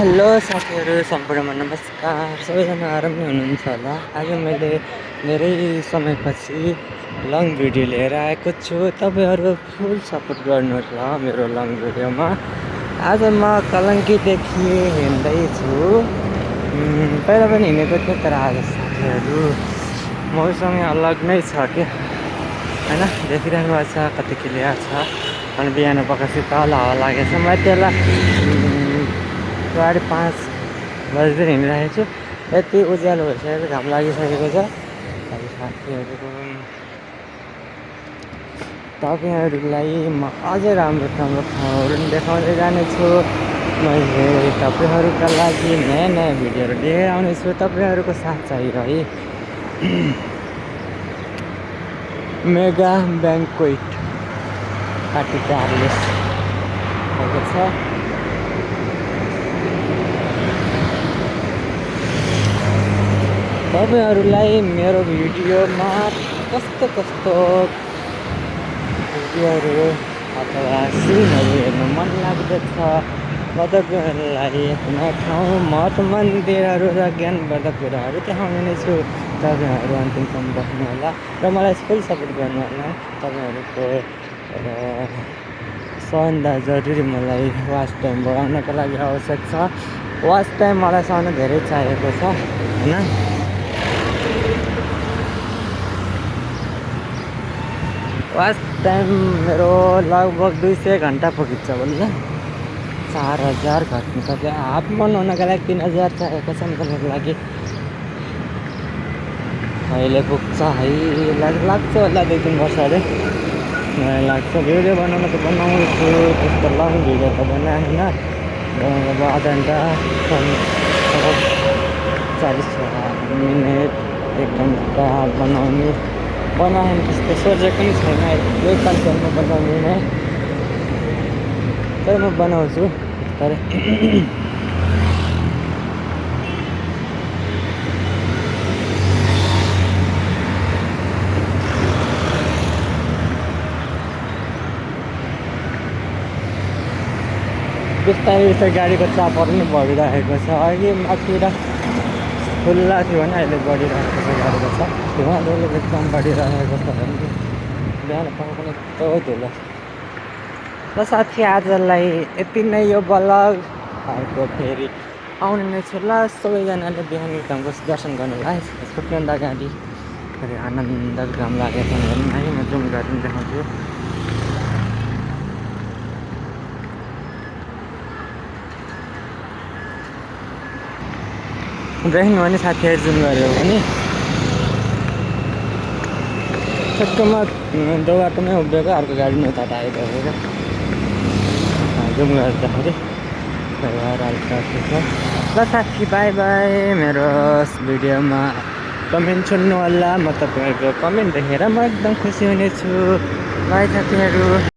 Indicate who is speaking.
Speaker 1: Hello साथीहरू सम्पूर्णमा नमस्कार। सबैजना आरामै हुनुहुन्छ होला। आज मैले धेरै समयपछि लङ भिडियो लिएर आएको छु। तपाईँहरू फुल सपोर्ट गर्नुहोला मेरो लङ भिडियोमा। आज म कलङ्कीदेखि हिँड्दैछु। पहिला पनि हिँडेको थिएँ, तर आज साथीहरू मौसम अलग नै छ कि होइन, देखिरहनु भएको छ कति क्लियर छ। अनि बिहान पकासी तल हावा लागेछ। म त्यसलाई 5:30 बजीतिर हिँडिरहेको छु। यति उज्यालो भइसकेको, घाम लागिसकेको छ। अब तपाईँहरूलाई म अझै राम्रो राम्रो ठाउँहरू देखाउँदै जानेछु। मैले तपाईँहरूका लागि नयाँ नयाँ भिडियोहरू लिएर आउनेछु। तपाईँहरूको साथ चाहियो है। मेगा ब्याङ्क्वेट पार्टी प्यालेस भएको छ। तपाईँहरूलाई मेरो भिडियोमा कस्तो कस्तो भिडियोहरू अथवा सिनहरू हेर्नु मन लाग्दछ, म तपाईँहरूलाई कुनै ठाउँ मठ मन्दिरहरू र ज्ञानवर्धक कुराहरू देखाउने नै छु। तपाईँहरू अन्तिमसम्म बस्नु होला र मलाई फुल सपोर्ट गर्नु होला। तपाईँहरूको सबभन्दा जरुरी मलाई वाच टाइम बढाउनको लागि आवश्यक छ। वाच टाइम मलाई सानो धेरै चाहिएको छ होइन। वाच टाइम मेरो लगभग 200 घन्टा पुगिन्छ बोल्दा 4000 घट्नु सक्छ। हाफ बनाउनको लागि 3000 चाहिएको छ मेरो लागि। अहिले पुग्छ है, लाग्छ होला 2-3 वर्ष अरे मलाई लाग्छ। भिडियो बनाउनु त बनाउँछु, त्यस्तो लङ भिडियो त बनाएन। अब आधा घन्टा 40 मिनट 1 घन्टा बनाएन त्यस्तो सोचेको पनि छैन। यही कन्टेन्टमा बनाउने नै, तर म बनाउँछु तर बिस्तारै बिस्तारै गाडीको चापहरू पनि बढिरहेको छ। अघि माथितिर खुल्ला थियो भने अहिले बढिरहेको छ गाडीको चाप। धुवाँधुलो एकदम बढिरहेको छ। बिहान पख पनि यस्तो धुलो। ल साथी, आजलाई यति नै यो ब्लग। अर्को फेरि आउने नै छु। ल सबैजनाले बिहान धामको दर्शन गर्नुलाई सबैभन्दा अगाडि फेरि आनन्द घाम लागेको हेर्नु है। म जुम गरेर देखाउँछु। देख्नु भने साथीहरू जुम गरेर पनि ठिक्कमा बाटोमै उभिएको, अर्को गाडी नै उता आइरहेको जुम गर्दाखेरि ल साथी बाई बाई। मेरो भिडियोमा कमेन्ट सुन्नु होला। म तपाईँहरूको कमेन्ट देखेर म एकदम खुसी हुनेछु। बाई साथीहरू।